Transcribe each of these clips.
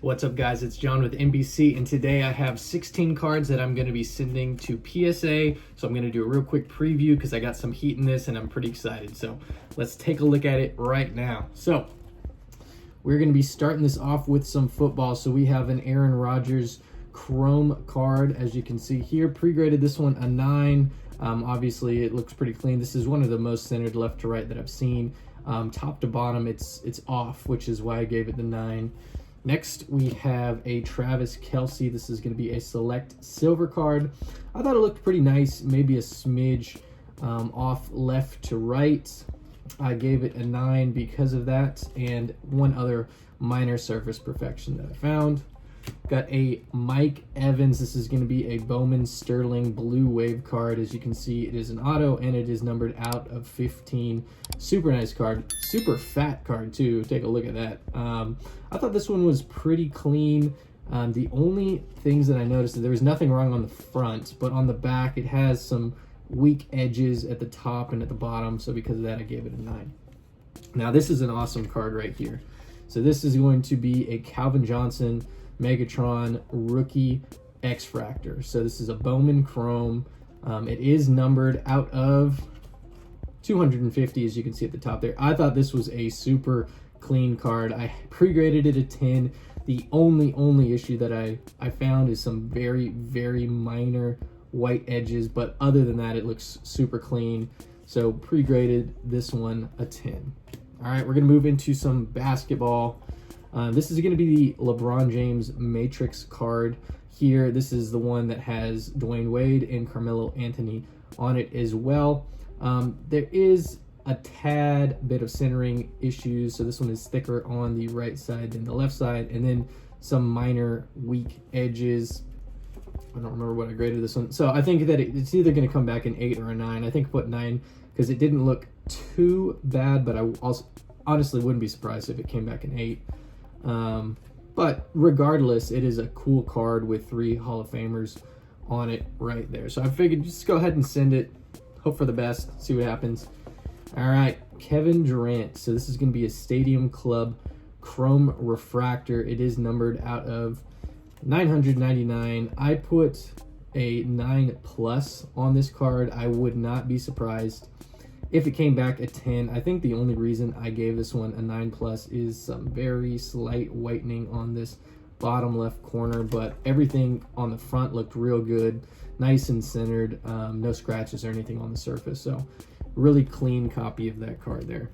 What's up, guys? It's John with NBC, and today I have 16 cards that I'm going to be sending to PSA. So I'm going to do a real quick preview because I got some heat in this and I'm pretty excited. So let's take a look at it right now. So we're going to be starting this off with some football. So we have an Aaron Rodgers Chrome card, as you can see here. Pre-graded this one a 9. Obviously, it looks pretty clean. This is one of the most centered left to right that I've seen. Top to bottom, it's off, which is why I gave it the 9. Next, we have a Travis Kelce. This is going to be a select silver card. I thought it looked pretty nice, maybe a smidge off left to right. I gave it a 9 because of that, and one other minor surface perfection that I found. Got a Mike Evans. This is going to be a Bowman Sterling blue wave card. As you can see, it is an auto and it is numbered out of 15. Super nice card. Super fat card too. Take a look at that. I thought this one was pretty clean. The only things that I noticed is there was nothing wrong on the front, but on the back it has some weak edges at the top and at the bottom. So because of that, I gave it a 9. Now this is an awesome card right here. So this is going to be a Calvin Johnson Megatron Rookie X-Fractor. So this is a Bowman Chrome. It is numbered out of 250, as you can see at the top there. I thought this was a super clean card. I pre-graded it a 10. The only issue that I found is some very, very minor white edges, but other than that, it looks super clean. So pre-graded this one a 10. All right, we're gonna move into some basketball. This is going to be the LeBron James Matrix card here. This is the one that has Dwayne Wade and Carmelo Anthony on it as well. There is a tad bit of centering issues, so this one is thicker on the right side than the left side, and then some minor weak edges. I don't remember what I graded this one. So I think that it's either going to come back an 8 or a 9. I think I put 9 because it didn't look too bad, but I also honestly wouldn't be surprised if it came back an 8. But regardless, it is a cool card with 3 Hall of Famers on it right there. So I figured just go ahead and send it, hope for the best, see what happens. All right, Kevin Durant. So this is going to be a Stadium Club Chrome Refractor. It is numbered out of 999. I put a 9+ on this card. I would not be surprised if it came back a 10. I think the only reason I gave this one a 9+ is some very slight whitening on this bottom left corner, but everything on the front looked real good, nice and centered, no scratches or anything on the surface. So really clean copy of that card there.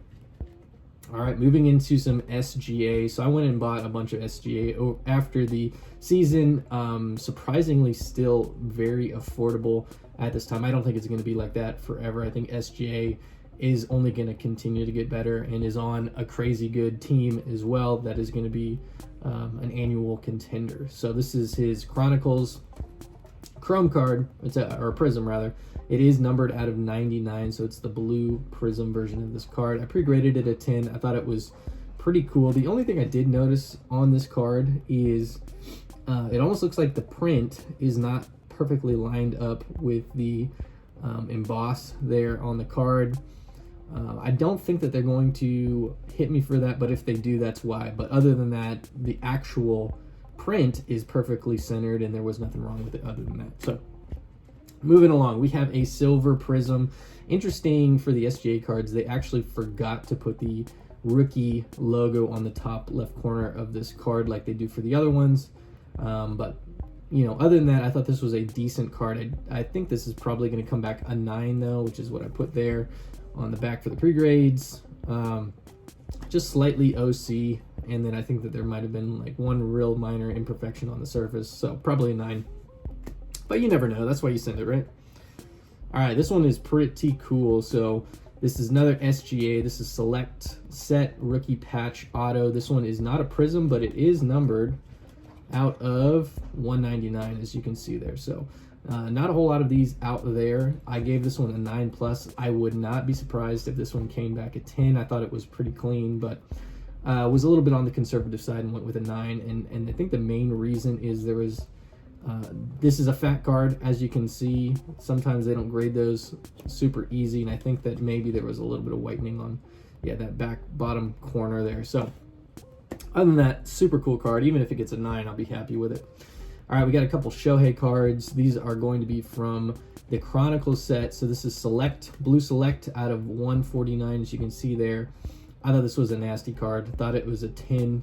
All right, moving into some SGA. So I went and bought a bunch of SGA after the season. Surprisingly still very affordable at this time. I don't think it's going to be like that forever. I think SGA is only going to continue to get better and is on a crazy good team as well that is going to be an annual contender. So this is his Chronicles Chrome card, or Prism rather. It is numbered out of 99, so it's the blue Prism version of this card. I pre-graded it a 10. I thought it was pretty cool. The only thing I did notice on this card is it almost looks like the print is not perfectly lined up with the emboss there on the card. I don't think that they're going to hit me for that, but if they do, that's why. But other than that, the actual print is perfectly centered and there was nothing wrong with it other than that. So moving along, we have a silver Prism. Interesting for the SGA cards, they actually forgot to put the rookie logo on the top left corner of this card like they do for the other ones. But you know, other than that, I thought this was a decent card. I think this is probably going to come back a 9 though, which is what I put there on the back for the pre-grades. Just slightly OC, and then I think that there might have been like one real minor imperfection on the surface, so probably a 9. But you never know, that's why you send it, right? All right, this one is pretty cool. So this is another SGA. This is Select Set Rookie Patch Auto. This one is not a Prism, but it is numbered out of 199, as you can see there. So not a whole lot of these out there. I gave this one a 9+. I would not be surprised if this one came back at 10. I thought it was pretty clean, but was a little bit on the conservative side and went with a 9. And I think the main reason is there was this is a fat card, as you can see. Sometimes they don't grade those super easy, and I think that maybe there was a little bit of whitening on that back bottom corner there. So Other than that, super cool card. Even if it gets a 9, I'll be happy with it. All right, we got a couple Shohei cards. These are going to be from the Chronicles set. So this is Select, Blue Select out of 149, as you can see there. I thought this was a nasty card. Thought it was a 10.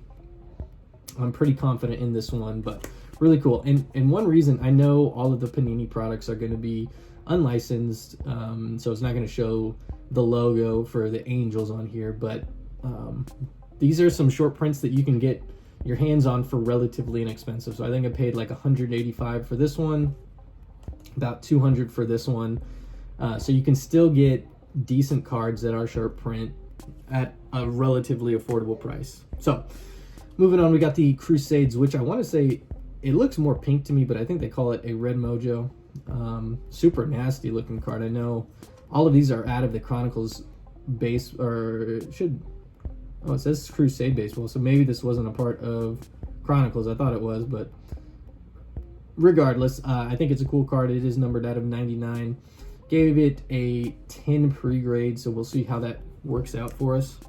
I'm pretty confident in this one, but really cool. And one reason, I know all of the Panini products are going to be unlicensed, so it's not going to show the logo for the Angels on here, but these are some short prints that you can get your hands on for relatively inexpensive. So I think I paid like $185 for this one, about $200 for this one. So you can still get decent cards that are short print at a relatively affordable price. So moving on, we got the Crusades, which I want to say it looks more pink to me, but I think they call it a Red Mojo. Super nasty looking card. I know all of these are out of the Chronicles base, or it should. Oh, it says Crusade baseball, so maybe this wasn't a part of Chronicles. I thought it was, but regardless, I think it's a cool card. It is numbered out of 99. Gave it a 10 pre-grade, so we'll see how that works out for us.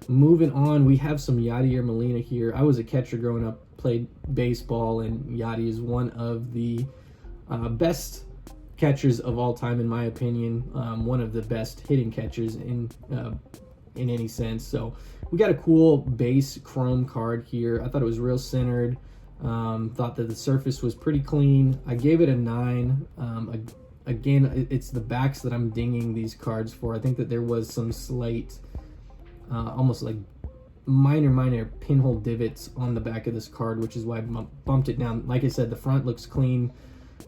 Moving on, we have some Yadier Molina here. I was a catcher growing up, played baseball, and Yadi is one of the best catchers of all time, in my opinion. One of the best hitting catchers in any sense. So we got a cool base chrome card here. I thought it was real centered. Thought that the surface was pretty clean. I gave it a 9. Again, it's the backs that I'm dinging these cards for. I think that there was some slight, almost like minor pinhole divots on the back of this card, which is why I bumped it down. Like I said, the front looks clean.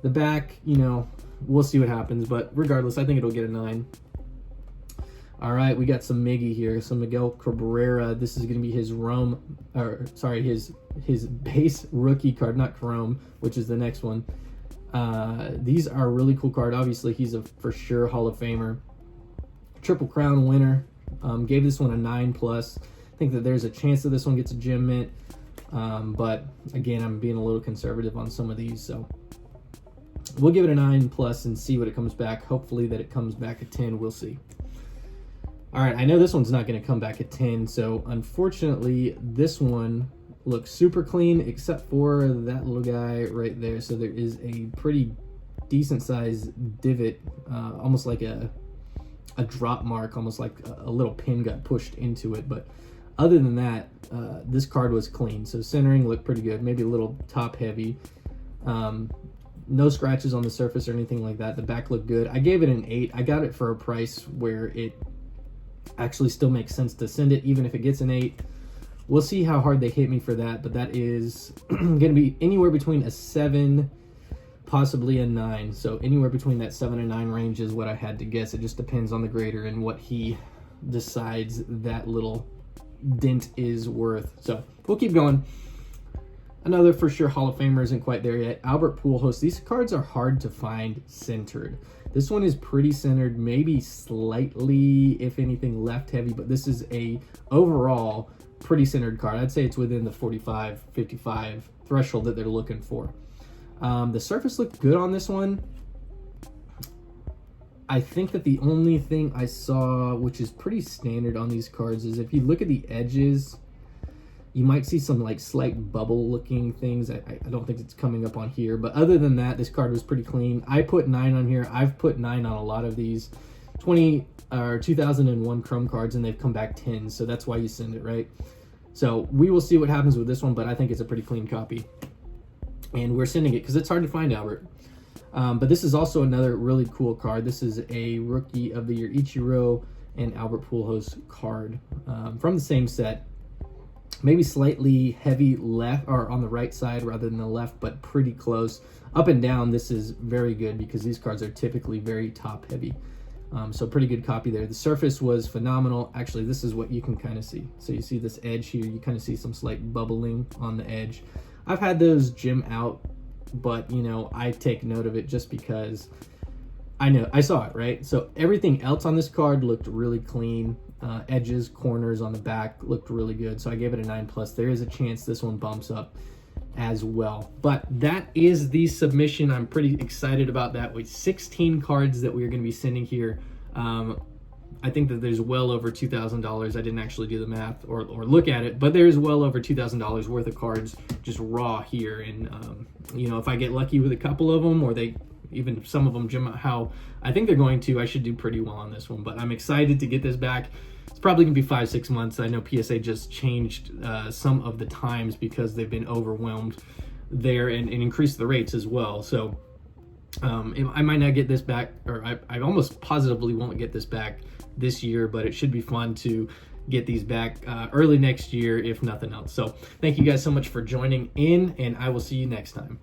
The back, we'll see what happens, but regardless, I think it'll get a 9. All right, we got some Miggy here, some Miguel Cabrera. This is going to be his his base rookie card, not Chrome, which is the next one. These are a really cool card. Obviously, he's a for sure Hall of Famer. Triple Crown winner. Gave this one a 9+. I think that there's a chance that this one gets a gem mint, but again, I'm being a little conservative on some of these, so we'll give it a 9+ and see what it comes back. Hopefully that it comes back at 10. We'll see. All right, I know this one's not going to come back at 10, so unfortunately, this one looks super clean, except for that little guy right there. So there is a pretty decent-sized divot, almost like a drop mark, almost like a little pin got pushed into it. But other than that, this card was clean. So centering looked pretty good, maybe a little top-heavy. No scratches on the surface or anything like that. The back looked good. I gave it an 8. I got it for a price where it actually still makes sense to send it, even if it gets an 8. We'll see how hard they hit me for that, but that is going to be anywhere between a 7, possibly a 9. So anywhere between that 7 and 9 range is what I had to guess. It just depends on the grader and what he decides that little dent is worth. So we'll keep going. Another for sure Hall of Famer isn't quite there yet. Albert Pujols. These cards are hard to find centered. This one is pretty centered, maybe slightly, if anything, left heavy, but this is a overall pretty centered card. I'd say it's within the 45, 55 threshold that they're looking for. The surface looked good on this one. I think that the only thing I saw, which is pretty standard on these cards, is if you look at the edges, you might see some like slight bubble looking things. I don't think it's coming up on here, but other than that, this card was pretty clean. I put 9 on here. I've put 9 on a lot of these 2001 Chrome cards, and they've come back 10, so that's why you send it, right? So we will see what happens with this one, but I think it's a pretty clean copy. And we're sending it because it's hard to find, Albert. But this is also another really cool card. This is a Rookie of the Year Ichiro and Albert Pujols card from the same set. Maybe slightly heavy left or on the right side rather than the left, but pretty close. Up and down, this is very good because these cards are typically very top heavy. So pretty good copy there. The surface was phenomenal. Actually, this is what you can kind of see. So you see this edge here. You kind of see some slight bubbling on the edge. I've had those gem out, but I take note of it just because I saw it, right? So everything else on this card looked really clean. Edges, corners on the back looked really good. So I gave it a 9+. There is a chance this one bumps up as well. But that is the submission. I'm pretty excited about that with 16 cards that we are going to be sending here. I think that there's well over $2,000. I didn't actually do the math or look at it, but there's well over $2,000 worth of cards just raw here. And you know, if I get lucky with a couple of them, or they even some of them jump out how I think they're going to, I should do pretty well on this one. But I'm excited to get this back. It's probably gonna be 5-6 months. I know PSA just changed some of the times because they've been overwhelmed there, and increased the rates as well. So I might not get this back, or I almost positively won't get this back this year, but it should be fun to get these back early next year, if nothing else. So thank you guys so much for joining in, and I will see you next time.